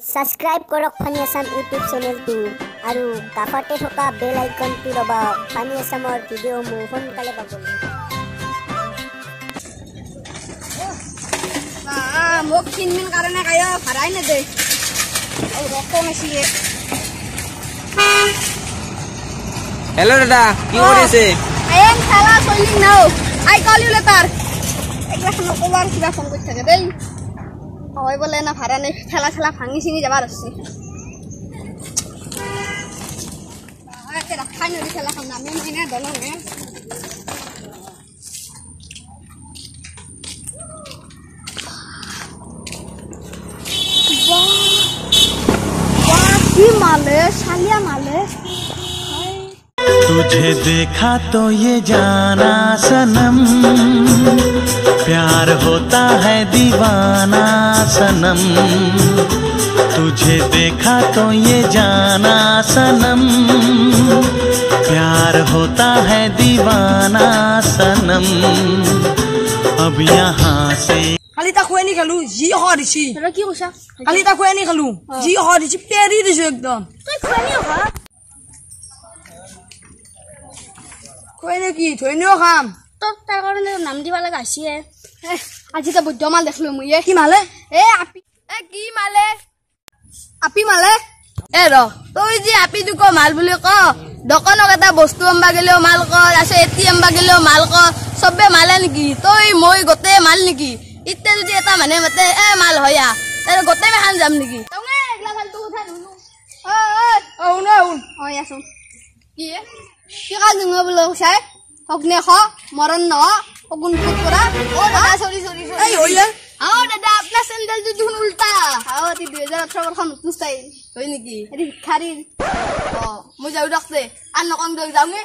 Subscribe কৰক funny Assam YouTube চেনেলটো আৰু কাষতে থকা বেল আইকনটো দবাওক ফানি আসামৰ ভিডিঅ'সমূহ সোনকালে পাবলৈ। মোক 3 দিন কাৰণে কায় ভাড়াই নেদে আৰু ৰকম আছিলে। हेलो दादा কি কৰিছে? এম খেলা Chaling now I call U letter একলা খান কবাৰ কিবা ফোন কৰি থাকে দেই হয় বলে না ভাড়া নেই খেলা খেলা ভাঙি চিঙি যাবার আছে আকে রাখা নৰি খেলা খান নামে মইনা দলং হে वाह की माले सालिया माले तुझे देखा तो ये जाना सनम प्यार होता है दीवाना सनम तुझे देखा तो ये जाना सनम प्यार होता है दीवाना सनम अब यहाँ से কালি তা খুৱাই নি খালো জি হৰিছি তই কি কৈছা কালি তা খুৱাই নি খালো জি হৰিছি পেৰি দিছো একদম তই খুৱানি হা খুৱাই নে কি থৈনিও খাম তই তাৰ কাৰণে নাম দিবা লাগা আছে আজি তা বৈদ্য মাল দেখলো মই কি মালে এ আপি এ কি মালে আপি মালে এ ৰ তই যে আপি দুক মাল বুলি ক দোকানত এটা বস্তু আম্বা গেলেও মাল ক আছে এটিএম বা গেলেও মাল ক সবে মালে নেকি তই মই গতে মাল নেকি ইতে যদি এটা মানে মতে এ মাল হয়া তাৰে গতে মেখান যাম নেকি তঙে একলা ফালতু কথা নুনু ঐ আছো কি কি কাজ নহ বলো চাই হকনে খ মরণ ন অগুন ফুট করা ও দাদা সরি এই হইলে আও দাদা আপনার স্যান্ডেল তো দুন উল্টা আও তি 2018 খন নতুন স্টাইল হই নেকি এদি খারি ও মই যাও রাখতে আর নকন দই যাওগে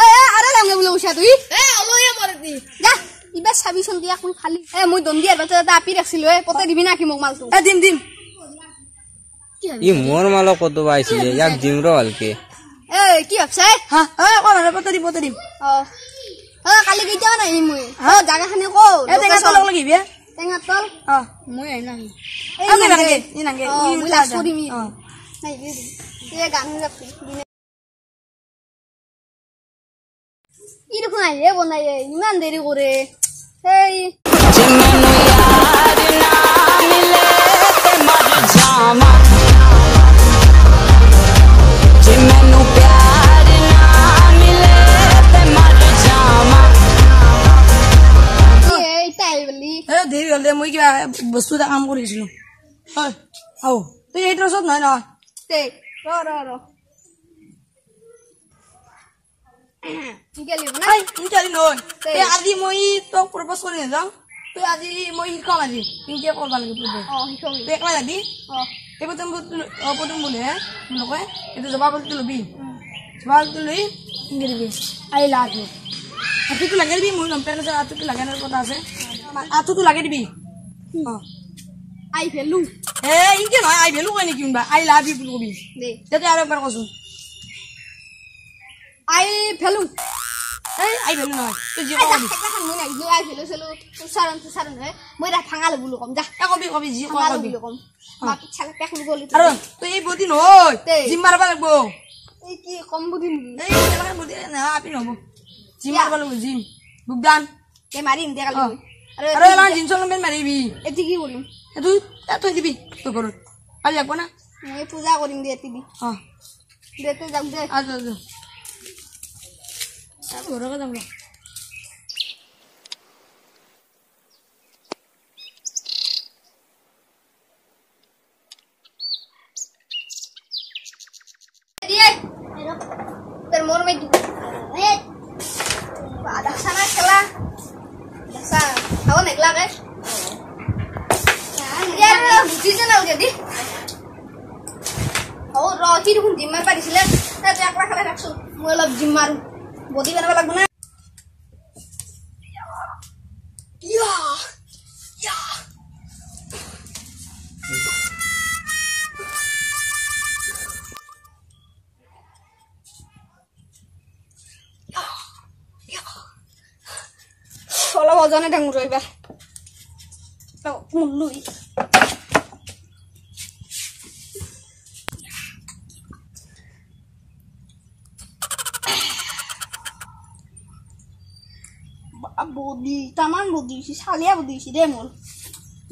এ আরে লাঙ্গে বলো উছা তুই এ অলয়ে মরতি যা ইবা সাবি শুন দিয়া কোন খালি এ মই দম দিয়ার বাচ্চা দাদা আপি রাখছিল এ পতে দিবি না কি মোক মালটো এ দিম ই মোর মাল কত পাইছিলে ইয়াক দিম ৰ হলকে এ কি ভাবছে হা এ কোন পতে দিম ও কালি কেইটা নাই মই জাগা খানে কো এ টেঙা তলক লাগিবি টেঙা তল অ মই আই নাই এই নাগে ই নাগে ই উল্টা দিমি অ নাই এ গান রাখছি ই দেখুন আই রে বনাই ইমান দেরি করে এই जिन्नू यार ना मिले ते मर जावा जिन्नू प्यार ना मिले ते मर जावा এই তাই বলি এ দেৰি হ'ল দে মই কিবা বস্তু এটা কাম কৰিছিলো হয় আও তুই এই ৰসত নহয় ন তে ৰ গেলি না এই ইনকালি নহয় এ আজি মই তোক প্ৰপ'জ কৰি যাওঁ তুই আজি মই শিকাম আজি কেনেকে কৰিব লাগে প্ৰপ'জ হিকবি তুই একলা যাবি এই প্ৰথম বোলে নকয় এইটো জবাবটো ল'বি জবাবটো লৈ কেনেকে দিবি আই লাভ ইউ আঁঠুটো লগাই দিবি মোৰ নম্বৰ আছে আঁঠুটো লগাই কথা আছে আঁঠুটো লগাই দিবি আই ভেলু এ ইনকে নহয় আই ভেলু কয় নেকি কোনোবা আই লাভ ইউ বুলি কবি দে যাতে আৰু একবাৰ কৈছো আই ভেলু এই আই ভেলু নহয় তুই যি আই কবি দেখা মই নাই আই ভেলু চলো তুসারন হে মই রা ভাঙা লবু কম যা কবি যি ভাঙা কবি লবু কম মাত ছালে পেখ লবু গলি আৰু তুই এই বডি নহয় তেই। জিম মাৰবা লাগিব এই কি কম বুদ্ধি এই এবাৰ বডি না আপি নহব জিম মাৰবা লাগিব জিম বুকদান কে মাৰিম দেখা লবু আৰু এবাৰ জিম চলম মাৰিবি এতি কি বলিম এটো এটো দিবি তোৰ ঘৰত পালি লাগব না মই পূজা কৰিম দে এতি দি অ দেতে যাম দে আজ ঘৰকে যাম ৰ দিয়ে তোর মোর মে এ বাদা সানা খেলা দসা খাও নেগলা গে ইয়ার বুঝি না যদি ও রহি দেখুন জিম মার পারিছিলে তা তুই একলা খেলা রাখছ মই অলপ জিম মারু বডি বানাবা লাগব না ইয়া ইয়া অলপ ওজনে ডাঙৰ এইবাৰ মুল্লুই বডি তামান বডি চালিয়া বডি দে মোৰ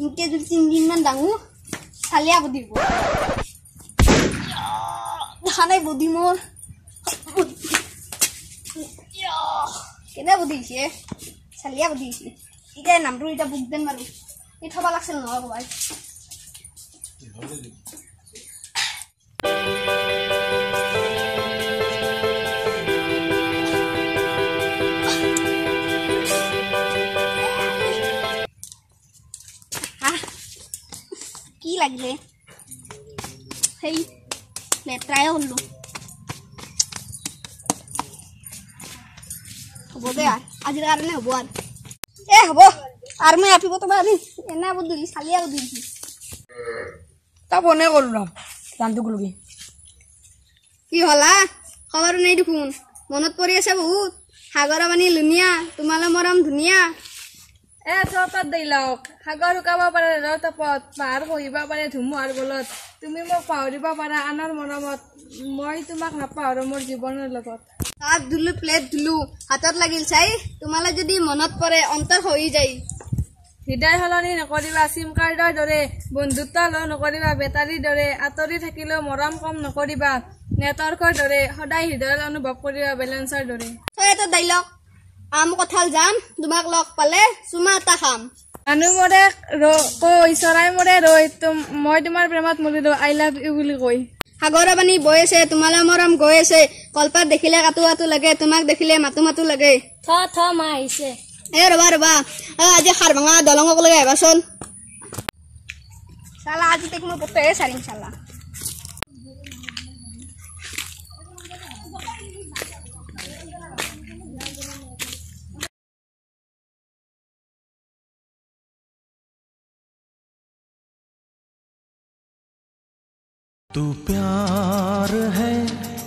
ইনকে যদি 3 দিন মান ডাঙু চালিয়া বডি দেখা নাই বডি মোৰ কেনে বডি চালিয়া বডি এতিয়া নামটো এটা বুক দেন মাৰো ই থবা লাগছিল নহয় কবাই কি লাগিলে সেই লেট্ৰাই হলো হ'ব দে আজিৰ কাৰণে হ'ব আৰু হ'ব আৰু মই আপিব তোমাৰ এনে বুদ্ধি চালিয়া বুদ্ধি তা বনে কৰলাম জানতো গুলোকে কি হলা খবৰ নাই দেখোন মনত পৰি আছে বহুত সাগৰ পানী লুনিয়া তোমালে মৰম ধুনিয়া চপাত দিলক সাগৰ শুকাব পাৰে ৰ তপত পাহাৰ খহিব পাৰে ধুমুহাৰ বলত তুমি মোক পাহৰিব পাৰা আনৰ মৰমত মই তোমাক নাপাহৰো মোৰ জীৱনৰ লগত তাত ধুলো প্লেট ধুলো হাতত লাগিল চাই তোমালে যদি মনত পৰে অন্তৰ হৈ যায় হৃদয় সলনি নকৰিবা সিম কাৰ্ডৰ দৰে বন্ধুত্ব ল নকৰিবা বেটাৰীৰ দৰে আঁতৰি থাকিলেও মৰম কম নকৰিবা নেটৱৰ্কৰ দৰে সদায় হৃদয়ত অনুভৱ কৰিবা বেলেঞ্চৰ দৰে তই এটা ডাইলগ আম কঁঠাল যাম তোমাক লগ পালে চুমা এটা খাম মানুহ মৰে কৈ চৰাই মৰে ৰৈ মই তোমাৰ প্ৰেমত মৰিলো আই লাভ ইউ বুলি কৈ সাগৰ পানী বৈ আছে তোমালে মৰম গৈ আছে কলপাত দেখিলে কাটো কাটো লাগে তোমাক দেখিলে মাতো মাতো লাগে থ মা আহিছে ৰবা আজি খাৰ ভাঙা দলঙক লগে আহিবাচোন চালা আজি তাক মই পটে চাৰিম চালা तू प्यार है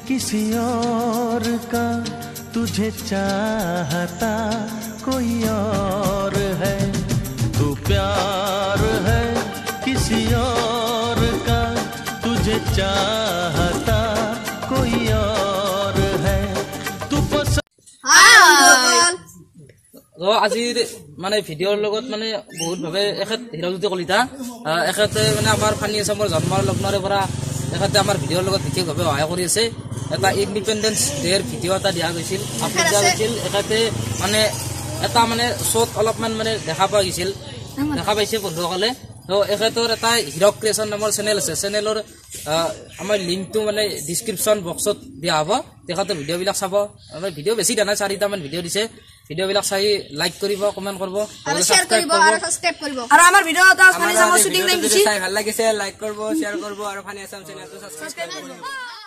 किसी और का तुझे चाहता कोई और है तू प्यार है किसी और का तुझे चाहता कोई और है तू আজিৰ মানে ভিডিঅ'ৰ লগত মানে বহুত ভাবে এখেত হিৰজ্যোতি কলিতা এখেতে মানে আমাৰ ফানি আছামৰ জন্মৰ লগ্নৰে পৰা এখেতে আমাৰ ভিডিঅ'ৰ লগত বিশেষভাৱে সহায় কৰি আছে এটা ইণ্ডিপেণ্ডেন্স ডেৰ ভিডিঅ' এটা দিয়া গৈছিল আপলোড দিয়া গৈছিল এখেতে মানে এটা মানে শ্ব'ত অলপমান মানে দেখা পাইছে বন্ধুসকলে তো এখেতৰ এটা হিৰক ক্ৰিয়েশ্যন নামৰ চেনেল আছে চেনেলৰ আমাৰ লিংকটো মানে ডিছক্ৰিপশ্যন বক্সত দিয়া হ'ব তেখেতে ভিডিঅ'বিলাক চাব আমাৰ ভিডিঅ' বেছি দিয়া নাই 4টামান ভিডিঅ' দিছে ভিডিঅ'বিলাক চাই লাইক কৰিব কমেণ্ট কৰিব আৰু শ্বেয়াৰ কৰিব আৰু সাবস্ক্ৰাইব কৰিব আৰু আমাৰ ভিডিঅ'টা ফানি আছামৰ শুটিং টাইম দিছি ভাল লাগিছে লাইক কৰিব শ্বেয়াৰ কৰিব আৰু ফানি আছাম চেনেলটো সাবস্ক্ৰাইব কৰিব